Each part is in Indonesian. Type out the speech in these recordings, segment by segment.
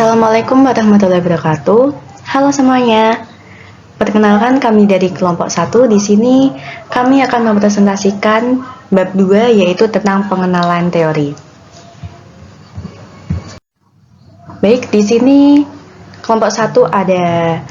Assalamualaikum warahmatullahi wabarakatuh. Halo semuanya. Perkenalkan kami dari kelompok 1. Di sini kami akan mempresentasikan bab 2 yaitu tentang pengenalan teori. Baik, di sini kelompok 1 ada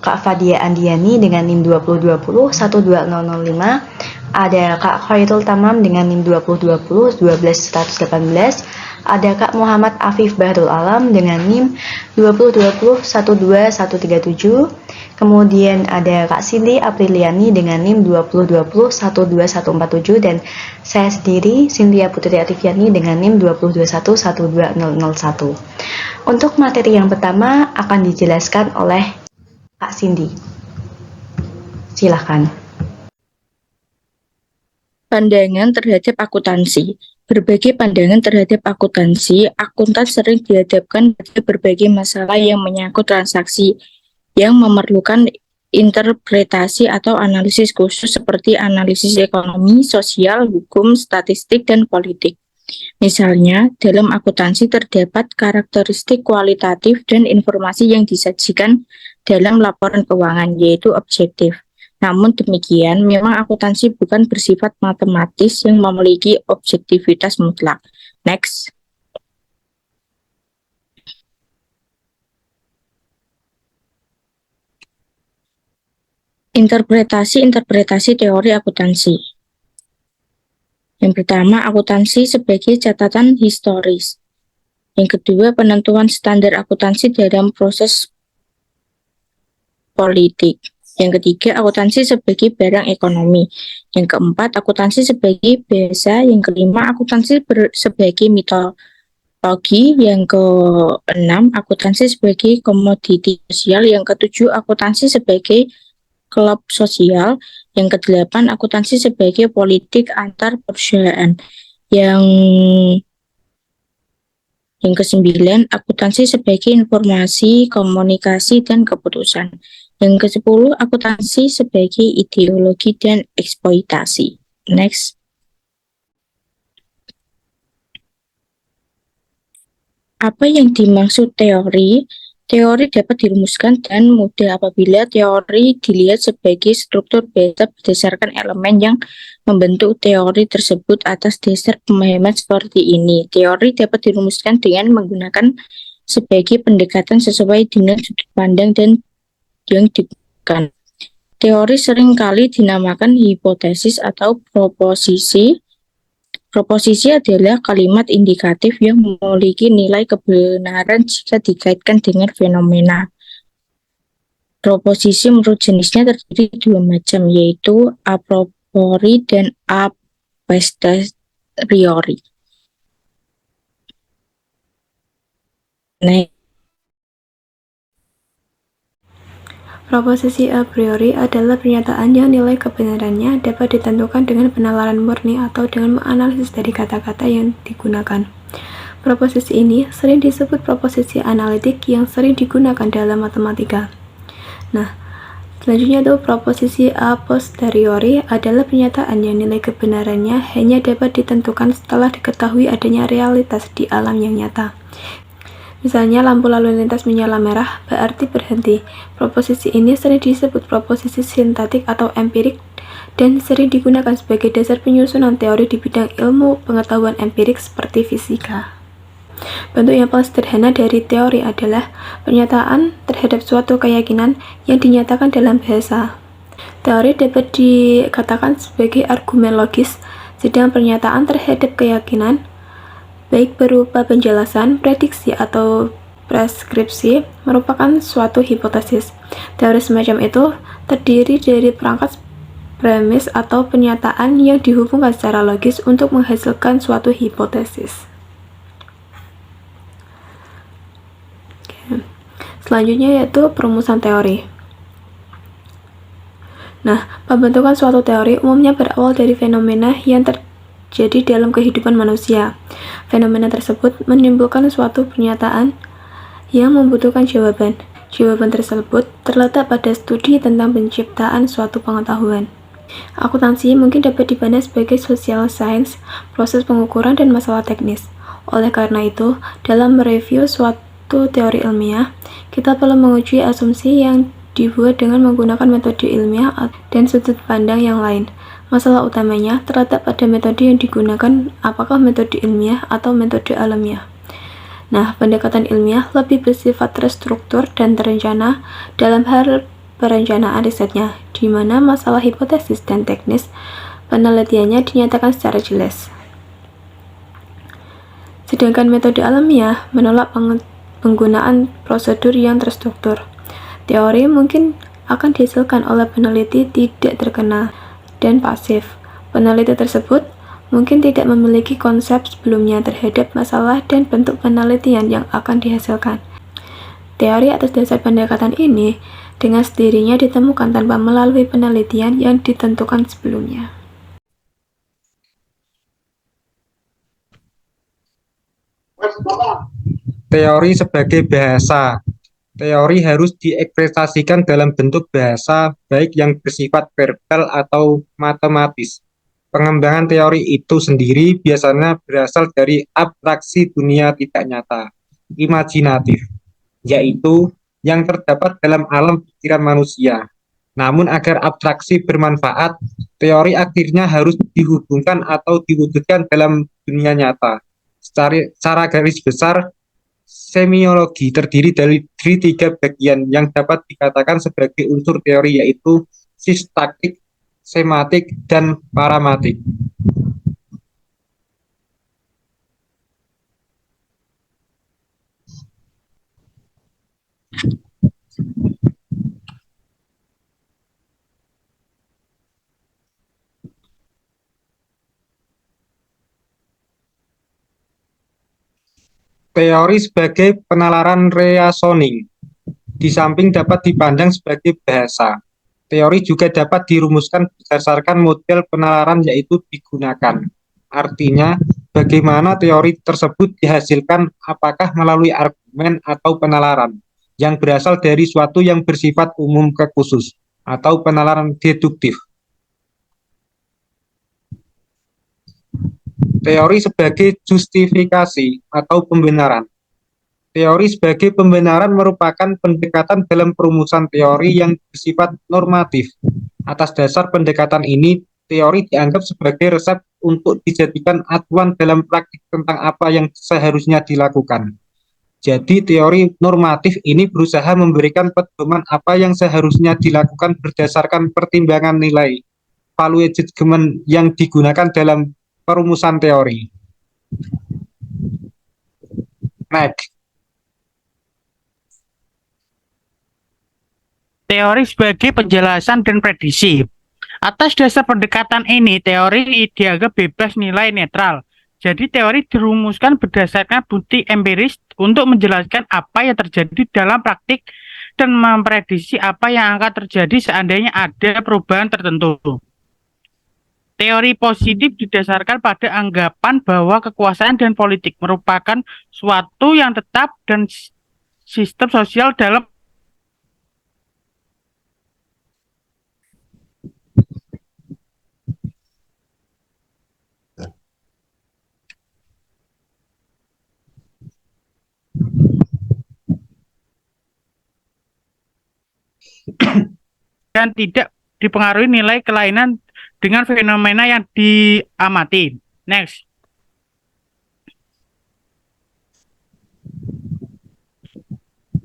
Kak Fadia Andiani dengan NIM 2020 12005, ada Kak Khairul Tamam dengan NIM 2020 12118, ada Kak Muhammad Afif Bahrul Alam dengan NIM 2020 12137, kemudian ada Kak Cindy Apriliani dengan NIM 2020 12147, dan saya sendiri Cynthia Putri Arifyani dengan NIM 2021 12001. Untuk materi yang pertama akan dijelaskan oleh Kak Cindy. Silakan. Pandangan terhadap akuntansi. Berbagai pandangan terhadap akuntansi, akuntan sering dihadapkan pada berbagai masalah yang menyangkut transaksi yang memerlukan interpretasi atau analisis khusus seperti analisis ekonomi, sosial, hukum, statistik, dan politik. Misalnya, dalam akuntansi terdapat karakteristik kualitatif dan informasi yang disajikan dalam laporan keuangan, yaitu objektif. Namun demikian, memang akuntansi bukan bersifat matematis yang memiliki objektivitas mutlak. Next. Interpretasi teori akuntansi. Yang pertama, akuntansi sebagai catatan historis. Yang kedua, penentuan standar akuntansi dalam proses politik. Yang ketiga, akuntansi sebagai barang ekonomi. Yang keempat, akuntansi sebagai bahasa. Yang kelima, akuntansi sebagai mitologi. Yang keenam, akuntansi sebagai komoditi sosial. Yang ketujuh, akuntansi sebagai klub sosial. Yang kedelapan, akuntansi sebagai politik antar perusahaan. Yang kesembilan, akuntansi sebagai informasi, komunikasi, dan keputusan. Yang ke-10, akuntansi sebagai ideologi dan eksploitasi. Next. Apa yang dimaksud teori? Teori dapat dirumuskan dan mudah apabila teori dilihat sebagai struktur berdasarkan elemen yang membentuk teori tersebut atas dasar pemahaman seperti ini. Teori dapat dirumuskan dengan menggunakan sebagai pendekatan sesuai dengan sudut pandang dan yang digunakan. Teori seringkali dinamakan hipotesis atau proposisi. Proposisi adalah kalimat indikatif yang memiliki nilai kebenaran jika dikaitkan dengan fenomena. Proposisi menurut jenisnya terdiri dua macam, yaitu a priori dan a posteriori. Proposisi a priori adalah pernyataan yang nilai kebenarannya dapat ditentukan dengan penalaran murni atau dengan menganalisis dari kata-kata yang digunakan. Proposisi ini sering disebut proposisi analitik yang sering digunakan dalam matematika. Nah, selanjutnya itu proposisi a posteriori adalah pernyataan yang nilai kebenarannya hanya dapat ditentukan setelah diketahui adanya realitas di alam yang nyata. Misalnya lampu lalu lintas menyala merah, berarti berhenti. Proposisi ini sering disebut proposisi sintaktik atau empirik dan sering digunakan sebagai dasar penyusunan teori di bidang ilmu pengetahuan empirik seperti fisika. Bentuk yang paling sederhana dari teori adalah pernyataan terhadap suatu keyakinan yang dinyatakan dalam bahasa. Teori dapat dikatakan sebagai argumen logis, sedang pernyataan terhadap keyakinan baik berupa penjelasan, prediksi, atau preskripsi, merupakan suatu hipotesis. Teori semacam itu terdiri dari perangkat premis atau pernyataan yang dihubungkan secara logis untuk menghasilkan suatu hipotesis. Selanjutnya yaitu perumusan teori. Nah, pembentukan suatu teori umumnya berawal dari fenomena yang jadi dalam kehidupan manusia. Fenomena tersebut menimbulkan suatu pernyataan yang membutuhkan jawaban. Jawaban tersebut terletak pada studi tentang penciptaan suatu pengetahuan. Akuntansi mungkin dapat dipandang sebagai social science, proses pengukuran dan masalah teknis. Oleh karena itu, dalam mereview suatu suatu teori ilmiah, kita perlu menguji asumsi yang dibuat dengan menggunakan metode ilmiah dan sudut pandang yang lain. Masalah utamanya terletak pada metode yang digunakan, apakah metode ilmiah atau metode alamiah. Nah, pendekatan ilmiah lebih bersifat terstruktur dan terencana dalam hal perencanaan risetnya, di mana masalah hipotesis dan teknis penelitiannya dinyatakan secara jelas. Sedangkan metode alamiah menolak penggunaan prosedur yang terstruktur. Teori mungkin akan dihasilkan oleh peneliti tidak terkenal dan pasif. Peneliti tersebut mungkin tidak memiliki konsep sebelumnya terhadap masalah dan bentuk penelitian yang akan dihasilkan. Teori atas dasar pendekatan ini dengan sendirinya ditemukan tanpa melalui penelitian yang ditentukan sebelumnya. Teori sebagai bahasa. Teori harus diekspresikan dalam bentuk bahasa, baik yang bersifat verbal atau matematis. Pengembangan teori itu sendiri biasanya berasal dari abstraksi dunia tidak nyata, imajinatif, yaitu yang terdapat dalam alam pikiran manusia. Namun agar abstraksi bermanfaat, teori akhirnya harus dihubungkan atau diwujudkan dalam dunia nyata. Secara garis besar, semiologi terdiri dari 3 bagian yang dapat dikatakan sebagai unsur teori, yaitu sistaktik, sematik, dan paramatik. Teori sebagai penalaran reasoning. Di samping dapat dipandang sebagai bahasa, teori juga dapat dirumuskan berdasarkan model penalaran, yaitu digunakan. Artinya, bagaimana teori tersebut dihasilkan, apakah melalui argumen atau penalaran yang berasal dari suatu yang bersifat umum ke khusus, atau penalaran deduktif. Teori sebagai justifikasi atau pembenaran. Teori sebagai pembenaran merupakan pendekatan dalam perumusan teori yang bersifat normatif. Atas dasar pendekatan ini, teori dianggap sebagai resep untuk dijadikan acuan dalam praktik tentang apa yang seharusnya dilakukan. Jadi teori normatif ini berusaha memberikan pedoman apa yang seharusnya dilakukan berdasarkan pertimbangan nilai, value judgment yang digunakan dalam perumusan teori. Next. Teori sebagai penjelasan dan prediksi. Atas dasar pendekatan ini, teori dianggap bebas nilai netral. Jadi teori dirumuskan berdasarkan bukti empiris untuk menjelaskan apa yang terjadi dalam praktik dan memprediksi apa yang akan terjadi seandainya ada perubahan tertentu. Teori positif didasarkan pada anggapan bahwa kekuasaan dan politik merupakan suatu yang tetap dan sistem sosial dalam dan tidak dipengaruhi nilai kelainan dengan fenomena yang diamati. Next.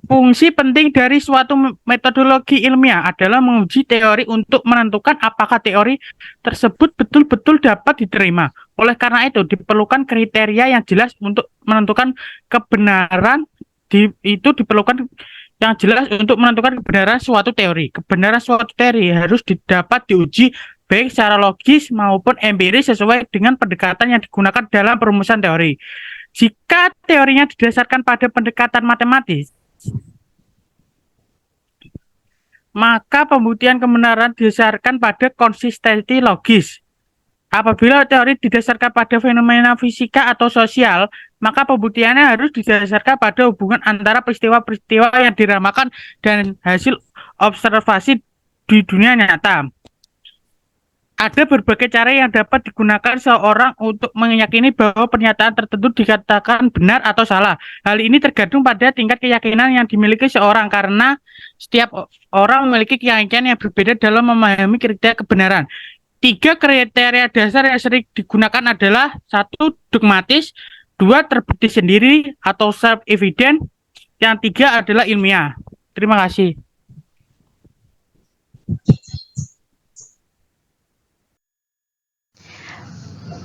Fungsi penting dari suatu metodologi ilmiah adalah menguji teori untuk menentukan apakah teori tersebut betul-betul dapat diterima. Oleh karena itu, diperlukan kriteria yang jelas untuk menentukan kebenaran. Itu diperlukan yang jelas untuk menentukan kebenaran suatu teori. Kebenaran suatu teori harus dapat diuji baik secara logis maupun empiris sesuai dengan pendekatan yang digunakan dalam perumusan teori. Jika teorinya didasarkan pada pendekatan matematis, maka pembuktian kebenaran didasarkan pada konsistensi logis. Apabila teori didasarkan pada fenomena fisika atau sosial, maka pembuktiannya harus didasarkan pada hubungan antara peristiwa-peristiwa yang diramakan dan hasil observasi di dunia nyata. Ada berbagai cara yang dapat digunakan seorang untuk meyakini bahwa pernyataan tertentu dikatakan benar atau salah. Hal ini tergantung pada tingkat keyakinan yang dimiliki seorang karena setiap orang memiliki keyakinan yang berbeda dalam memahami kriteria kebenaran. 3 kriteria dasar yang sering digunakan adalah 1. Dogmatis, 2. Terbukti sendiri atau self-evident, yang 3 adalah ilmiah. Terima kasih.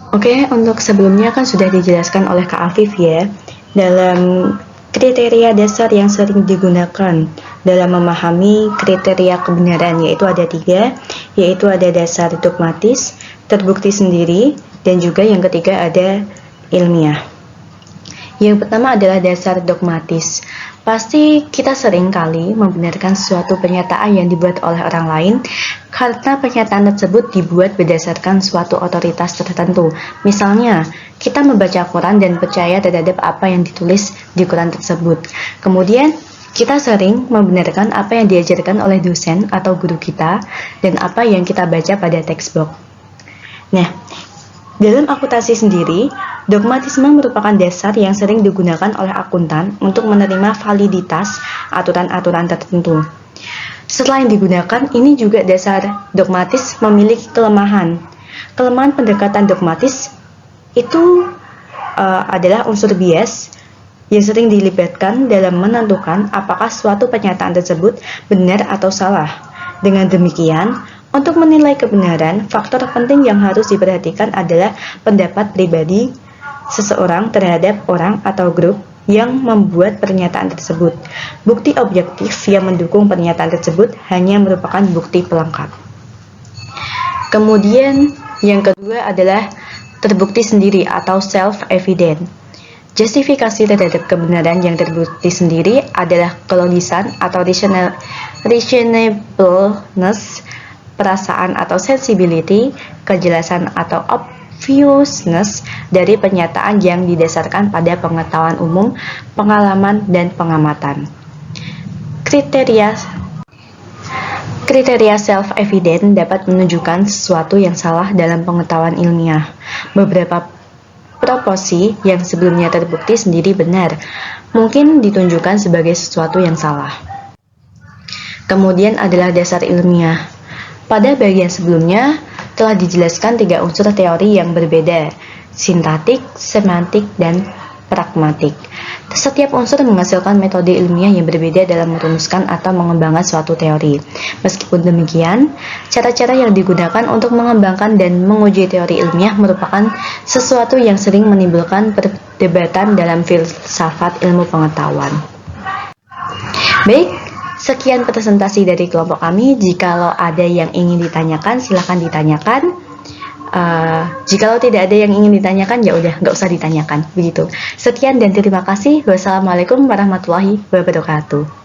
Oke, untuk sebelumnya kan sudah dijelaskan oleh Kak Afif ya, dalam kriteria dasar yang sering digunakan dalam memahami kriteria kebenaran, yaitu ada 3, yaitu ada dasar dogmatis, terbukti sendiri, dan juga yang ketiga ada ilmiah. Yang pertama adalah dasar dogmatis. Pasti kita sering kali membenarkan suatu pernyataan yang dibuat oleh orang lain karena pernyataan tersebut dibuat berdasarkan suatu otoritas tertentu. Misalnya, kita membaca Quran dan percaya terhadap apa yang ditulis di Quran tersebut. Kemudian, kita sering membenarkan apa yang diajarkan oleh dosen atau guru kita dan apa yang kita baca pada textbook. Nah, dalam akuntansi sendiri, dogmatisme merupakan dasar yang sering digunakan oleh akuntan untuk menerima validitas aturan-aturan tertentu. Setelah yang digunakan, ini juga dasar dogmatis memiliki kelemahan. Kelemahan pendekatan dogmatis itu adalah unsur bias yang sering dilibatkan dalam menentukan apakah suatu pernyataan tersebut benar atau salah. Dengan demikian, untuk menilai kebenaran, faktor penting yang harus diperhatikan adalah pendapat pribadi seseorang terhadap orang atau grup yang membuat pernyataan tersebut. Bukti objektif yang mendukung pernyataan tersebut hanya merupakan bukti pelengkap. Kemudian, yang kedua adalah terbukti sendiri atau self-evident. Justifikasi terhadap kebenaran yang terbukti sendiri adalah kelogisan atau reasonableness, perasaan atau sensibility, kejelasan atau obviousness dari pernyataan yang didasarkan pada pengetahuan umum, pengalaman, dan pengamatan. Kriteria self-evident dapat menunjukkan sesuatu yang salah dalam pengetahuan ilmiah. Beberapa proporsi yang sebelumnya terbukti sendiri benar, mungkin ditunjukkan sebagai sesuatu yang salah. Kemudian adalah dasar ilmiah. Pada bagian sebelumnya, telah dijelaskan 3 unsur teori yang berbeda, sintaktik, semantik, dan pragmatik. Setiap unsur menghasilkan metode ilmiah yang berbeda dalam merumuskan atau mengembangkan suatu teori. Meskipun demikian, cara-cara yang digunakan untuk mengembangkan dan menguji teori ilmiah merupakan sesuatu yang sering menimbulkan perdebatan dalam filsafat ilmu pengetahuan. Baik, sekian presentasi dari kelompok kami. Jikalau ada yang ingin ditanyakan, silakan ditanyakan. Jikalau tidak ada yang ingin ditanyakan, ya udah nggak usah ditanyakan. Begitu. Sekian dan terima kasih. Wassalamualaikum warahmatullahi wabarakatuh.